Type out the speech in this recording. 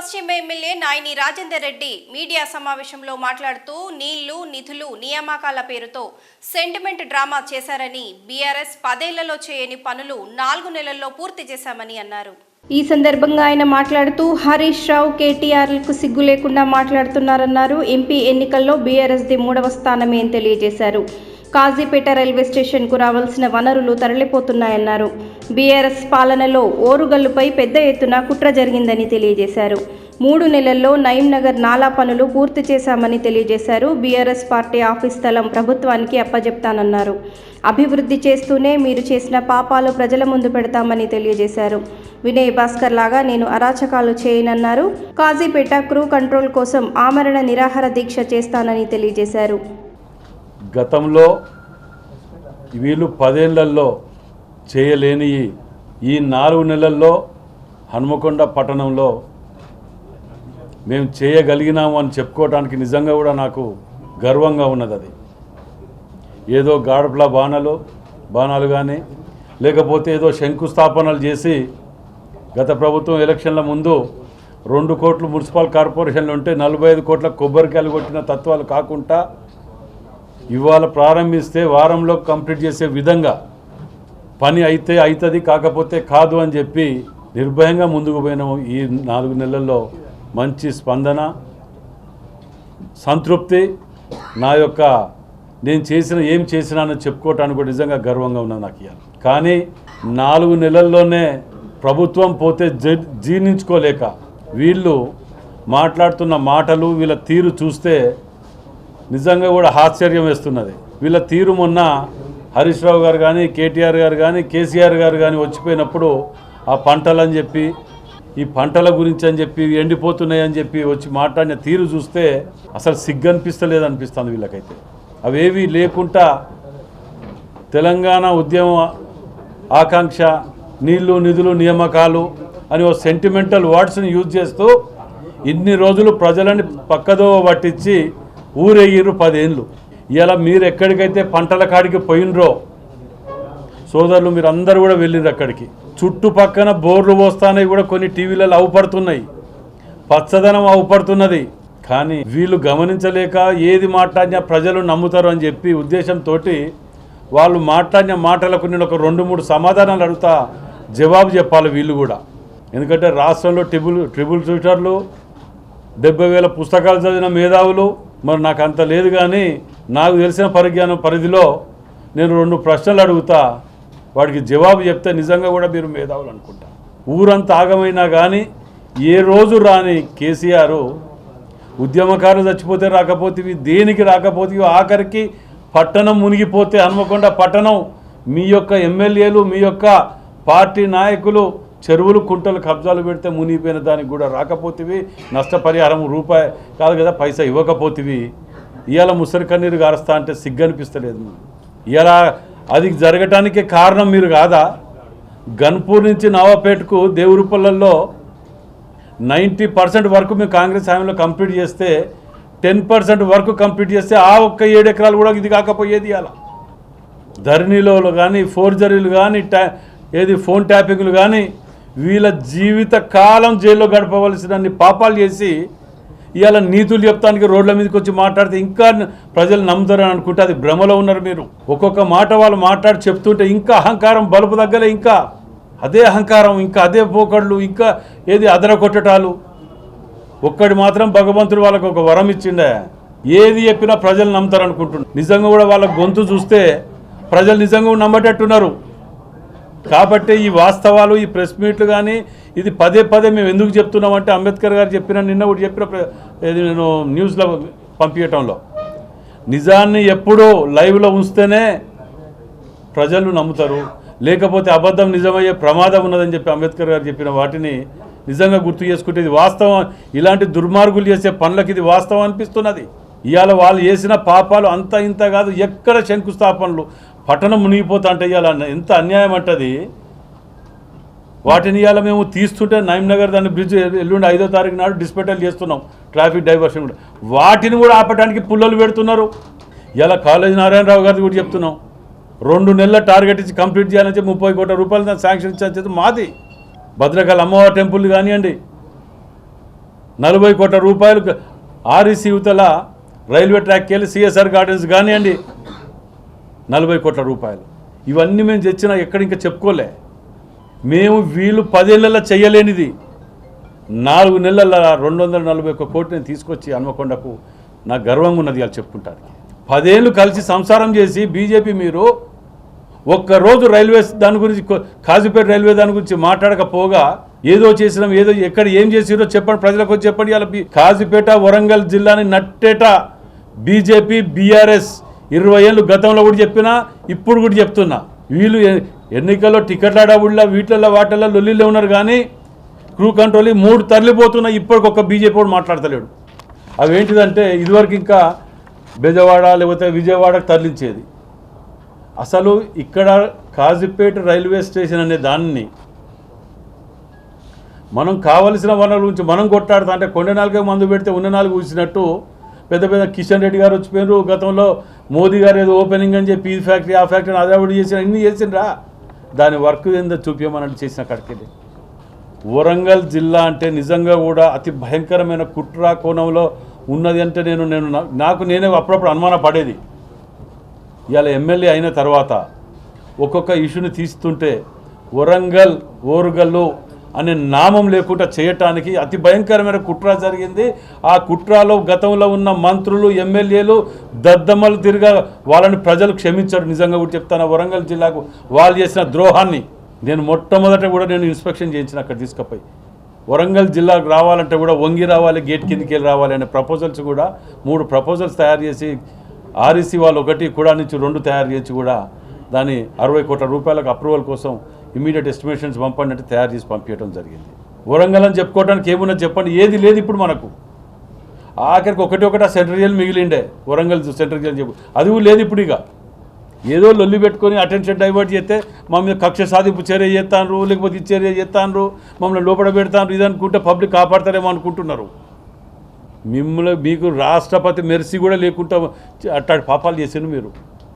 పశ్చిమ MLA Nayani Rajender Reddy media సమావేశంలో మాట్లాడుతూ నీళ్లు నిధులు నియామకాల పేరుతో సెంటిమెంట్ డ్రామా చేశారని బీఆర్ఎస్ 10 ఏళ్లలో చేయని పనులు 4 నెలల్లో పూర్తి చేశామని అన్నారు. ఈ సందర్భంగా ఆయన మాట్లాడుతూ హరీష్ రావు కేటీఆర్లకు సిగ్గు లేకుండా మాట్లాడుతున్నారన్నారు. ఎంపీ ఎన్నికల్లో బీఆర్ఎస్ది 3వ స్థానమే అని తెలియజేశారు. కాజీపేట రైల్వే స్టేషన్కు రావాల్సిన వనరులు తరలిపోతున్నాయన్నారు. బీఆర్ఎస్ పాలనలో ఓరుగల్లుపై పెద్ద ఎత్తున కుట్ర జరిగిందని తెలియజేశారు. 3 నెలల్లో నయీంనగర్ నాలా పనులు పూర్తి చేశామని తెలియజేశారు. బీఆర్ఎస్ పార్టీ ఆఫీస్ స్థలం ప్రభుత్వానికి అప్పజెప్తానన్నారు. అభివృద్ధి చేస్తూనే మీరు చేసిన పాపాలు ప్రజల ముందు పెడతామని తెలియజేశారు. వినయ్ భాస్కర్ లాగా నేను అరాచకాలు చేయనన్నారు. కాజీపేట క్రూ కంట్రోల్ కోసం ఆమరణ నిరాహార దీక్ష చేస్తానని తెలియజేశారు. గతంలో వీళ్ళు 10 ఏళ్లలో చేయలేని ఈ 4 నెలల్లో హన్మకొండ పట్టణంలో మేము చేయగలిగినాము అని చెప్పుకోవడానికి నిజంగా కూడా నాకు గర్వంగా ఉన్నది. అది ఏదో గాడప్ల బాణాలు కానీ లేకపోతే ఏదో శంకుస్థాపనలు చేసి గత ప్రభుత్వం ఎలక్షన్ల ముందు 2 కోట్లు మున్సిపల్ కార్పొరేషన్లు ఉంటే 45 కోట్ల కొబ్బరికాయలు కొట్టిన తత్వాలు కాకుండా ఇవాళ ప్రారంభిస్తే వారంలో కంప్లీట్ చేసే విధంగా పని అయితే అవుతుంది, కాకపోతే కాదు అని చెప్పి నిర్భయంగా ముందుకు పోయినాము. ఈ 4 నెలల్లో మంచి స్పందన, సంతృప్తి, నా యొక్క నేను ఏం చేసినానని చెప్పుకోవటానికి కూడా నిజంగా గర్వంగా ఉన్నది నాకు ఇవాళ. కానీ 4 నెలల్లోనే ప్రభుత్వం పోతే జీర్ణించుకోలేక వీళ్ళు మాట్లాడుతున్న మాటలు, వీళ్ళ తీరు చూస్తే నిజంగా కూడా ఆశ్చర్యం వేస్తున్నది. వీళ్ళ తీరు మొన్న హరీష్ రావు గారు కానీ, కేటీఆర్ గారు కానీ, కేసీఆర్ గారు కానీ వచ్చిపోయినప్పుడు ఆ పంటలని చెప్పి, ఈ పంటల గురించి అని చెప్పి, ఎండిపోతున్నాయి అని చెప్పి వచ్చి మాట్లాడిన తీరు చూస్తే అసలు సిగ్గనిపిస్తలేదు అనిపిస్తుంది వీళ్ళకైతే. అవేవి లేకుండా తెలంగాణ ఉద్యమ ఆకాంక్ష, నీళ్లు నిధులు నియామకాలు అని ఓ సెంటిమెంటల్ వర్డ్స్ని యూజ్ చేస్తూ ఇన్ని రోజులు ప్రజలని పక్కదో పట్టించి ఊరేగిర్రు 10 ఏళ్ళు. ఇలా మీరు ఎక్కడికైతే పంటల కాడికి పోయినరో సోదరులు, మీరు అందరూ కూడా వెళ్ళిర్రు అక్కడికి. చుట్టుపక్కన బోర్లు పోస్తానే కూడా కొన్ని టీవీలలో అవుపడుతున్నాయి, పచ్చదనం అవుపడుతున్నది. కానీ వీళ్ళు గమనించలేక ఏది మాట్లాడినా ప్రజలు నమ్ముతారు అని చెప్పి ఉద్దేశంతో వాళ్ళు మాట్లాడిన మాటలకు నేను ఒక 2-3 సమాధానాలు అడుగుతా, జవాబు చెప్పాలి వీళ్ళు కూడా. ఎందుకంటే రాష్ట్రంలో ట్రిపుల్ షూటర్లు, 70,000 పుస్తకాలు చదివిన మేధావులు, మరి నాకు అంత లేదు. కానీ నాకు తెలిసిన పరిజ్ఞానం పరిధిలో నేను 2 ప్రశ్నలు అడుగుతా, వాడికి జవాబు చెప్తే నిజంగా కూడా మీరు మేధావులు అనుకుంటా. ఊరంతా ఆగమైనా కానీ ఏ రోజు రాని కేసీఆర్ ఉద్యమకారులు చచ్చిపోతే రాకపోతేవి, దేనికి రాకపోతేవి, ఆఖరికి పట్టణం మునిగిపోతే హన్మకొండ పట్టణం మీ యొక్క ఎమ్మెల్యేలు, మీ యొక్క పార్టీ నాయకులు చెరువులు కుంటలు కబ్జాలు పెడితే మునిగిపోయిన దానికి కూడా రాకపోతేవి, నష్టపరిహారం రూపాయి కాదు కదా పైసా ఇవ్వకపోతేవి. ఇవాళ ముసరి కన్నీరు గారుస్తా అంటే సిగ్గనిపిస్తలేదు. ఇలా అది జరగటానికి కారణం మీరు కాదా? గన్పూర్ నుంచి నవాపేటకు దేవురుపల్లలో 90% వరకు మేము కాంగ్రెస్ హామీలో కంప్లీట్ చేస్తే 10% వరకు కంప్లీట్ చేస్తే ఆ ఒక్క 7 ఎకరాలు కూడా ఇది కాకపోయేది. ఇలా ధరణిలో కానీ, ఫోర్జరీలు కానీ, ఫోన్ ట్యాపింగ్లు కానీ, వీళ్ళ జీవిత కాలం జైల్లో గడపవలసినన్ని పాపాలు చేసి ఇవాళ నీతులు చెప్తానికి రోడ్ల మీదకి వచ్చి మాట్లాడితే ఇంకా ప్రజలు నమ్ముతారని అనుకుంటే అది భ్రమలో ఉన్నారు మీరు. ఒక్కొక్క మాట వాళ్ళు మాట్లాడి చెప్తుంటే ఇంకా అహంకారం బలుపు దగ్గర, ఇంకా అదే అహంకారం, ఇంకా అదే పోకళ్ళు, ఇంకా అదర కొట్టటాలు. ఒక్కడి మాత్రం భగవంతుడు వాళ్ళకు ఒక వరం ఇచ్చిండే, ఏది చెప్పినా ప్రజలు నమ్ముతారు అనుకుంటున్నారు. నిజంగా కూడా వాళ్ళ గొంతు చూస్తే ప్రజలు నిజంగా నమ్మేటట్టున్నారు. కాబట్టి ఈ వాస్తవాలు, ఈ ప్రెస్ మీట్లు కానీ ఇది పదే మేము ఎందుకు చెప్తున్నామంటే అంబేద్కర్ గారు నిన్న కూడా చెప్పిన నేను న్యూస్లో పంపించటంలో నిజాన్ని ఎప్పుడూ లైవ్లో ఉంచితేనే ప్రజలు నమ్ముతారు, లేకపోతే అబద్ధం నిజమయ్యే ప్రమాదం ఉన్నదని చెప్పి అంబేద్కర్ గారు చెప్పిన వాటిని నిజంగా గుర్తు చేసుకుంటే ఇది వాస్తవం. ఇలాంటి దుర్మార్గులు చేసే పనులకు ఇది వాస్తవం అనిపిస్తున్నది. ఇవాళ వాళ్ళు చేసిన పాపాలు అంత ఇంత కాదు, ఎక్కడ శంకుస్థాపనలు, పట్టణం మునిగిపోతా అంటే ఇవాళ ఎంత అన్యాయం అంటది. వాటిని ఇవాళ మేము తీస్తుంటే నయీంనగర్ దాన్ని బ్రిడ్జ్ ఎల్లుండి 5వ తారీఖు నాడు డిస్పెటల్ చేస్తున్నాం, ట్రాఫిక్ డైవర్షన్ కూడా. వాటిని కూడా ఆపడానికి పుల్లలు పెడుతున్నారు. ఇలా కాలేజీ నారాయణరావు గారిది కూడా చెప్తున్నాం, 2 నెలల టార్గెట్ ఇచ్చి కంప్లీట్ చేయాలని చెప్పి 30 కోట్ల రూపాయలు శాంక్షన్ ఇచ్చేది మాది. భద్రకాళి అమ్మవారి టెంపుల్ కానివ్వండి, 40 కోట్ల రూపాయలు ఆర్ఈసీ యువతల రైల్వే ట్రాక్కి వెళ్ళి సిఎస్ఆర్ గార్డెన్స్ కానివ్వండి 40 కోట్ల రూపాయలు. ఇవన్నీ మేము తెచ్చినా ఎక్కడ ఇంకా చెప్పుకోలే. మేము వీళ్ళు 10 ఏళ్ళల్లో చేయలేనిది 4 నెలల 241 కోట్లు నేను తీసుకొచ్చి హన్మకొండకు నాకు గర్వంగా ఉన్నది వాళ్ళు చెప్పుకుంటారు. 10 ఏళ్ళు కలిసి సంసారం చేసి బీజేపీ మీరు ఒక్కరోజు రైల్వే దాని గురించి కాజీపేట రైల్వే దాని గురించి మాట్లాడకపోగా ఏదో చేసినాం ఏదో ఎక్కడ ఏం చేసిరో చెప్పండి, ప్రజలకు వచ్చి చెప్పండి. ఇలా కాజీపేట వరంగల్ జిల్లాని నట్టేట బీజేపీ బీఆర్ఎస్ 20 ఏళ్ళు గతంలో కూడా చెప్పినా ఇప్పుడు కూడా చెప్తున్నా. వీళ్ళు ఎన్నికల్లో టికెట్ల అడవుళ్ళ వీటిల్లో వాటిల్లో లొల్లిలో ఉన్నారు కానీ క్రూ కంట్రోల్ 3 తరలిపోతున్నా ఇప్పటికొక బీజేపీ కూడా మాట్లాడతలేడు. అవి ఏంటిదంటే ఇదివరకు ఇంకా బెజవాడ లేకపోతే విజయవాడకు తరలించేది. అసలు ఇక్కడ కాజీపేట రైల్వే స్టేషన్ అనే దాన్ని మనం కావలసిన వనరుల గురించి మనం కొట్టాడుతా అంటే కొండ నాలుగే మందు పెడితే ఉన్న 4 ఊసినట్టు పెద్ద పెద్ద కిషన్ రెడ్డి గారు వచ్చిపోయినారు. గతంలో మోదీ గారు ఏదో ఓపెనింగ్ అని చెప్పి ఈ ఫ్యాక్టరీ ఆ ఫ్యాక్టరీ అదావిడి చేసిన ఇన్ని చేసిండ్రా. దాని వర్క్ ఏందో చూపించమన్నట్టు చేసిన కడికెళ్ళి. వరంగల్ జిల్లా అంటే నిజంగా కూడా అతి భయంకరమైన కుట్ర కోణంలో ఉన్నది అంటే నాకు నేనే అప్పుడప్పుడు అనుమాన పడేది. ఇవాళ ఎమ్మెల్యే అయిన తర్వాత ఒక్కొక్క ఇష్యూని తీస్తుంటే వరంగల్ ఓరుగల్లు అనే నామం లేకుండా చేయటానికి అతి భయంకరమైన కుట్ర జరిగింది. ఆ కుట్రలో గతంలో ఉన్న మంత్రులు ఎమ్మెల్యేలు దద్దమ్మలు తిరిగా వాళ్ళని ప్రజలు క్షమించారు. నిజంగా కూడా చెప్తాను, వరంగల్ జిల్లాకు వాళ్ళు చేసిన ద్రోహాన్ని నేను మొట్టమొదట కూడా నేను ఇన్స్పెక్షన్ చేయించిన అక్కడ తీసుకుపోయి. వరంగల్ జిల్లాకు రావాలంటే కూడా వంగి రావాలి, గేట్ కిందకి వెళ్ళి రావాలి అనే ప్రపోజల్స్ కూడా 3 ప్రపోజల్స్ తయారు చేసి ఆర్ఈసీ వాళ్ళు 1 కూడా నుంచి 2 తయారు చేసి కూడా దాని 60 కోట్ల రూపాయలకు అప్రూవల్ కోసం ఇమీడియట్ ఎస్టిమేషన్స్ పంపండి అంటే తయారు చేసి పంపించడం జరిగింది. వరంగల్ అని చెప్పుకోవడానికి ఏమున్నది చెప్పండి, ఏది లేదు ఇప్పుడు మనకు. ఆఖరికి ఒకటి సెంట్రల్ జైలు మిగిలిండే వరంగల్ సెంట్రల్ జైలు చెప్పు, అది కూడా లేదు ఇప్పుడు. ఇక ఏదో లొల్లి పెట్టుకొని అటెన్షన్ డైవర్ట్ చేస్తే మమ్మల్ని కక్ష సాధింపు చర్య చేస్తాను లేకపోతే ఈ చర్య చేస్తాను మమ్మల్ని లోపల పెడతాను ఇది అనుకుంటే పబ్లిక్ కాపాడతారేమో అనుకుంటున్నారు. మీకు రాష్ట్రపతి మెర్సీ కూడా లేకుండా అట్టాడు పాపాలు చేసాను మీరు.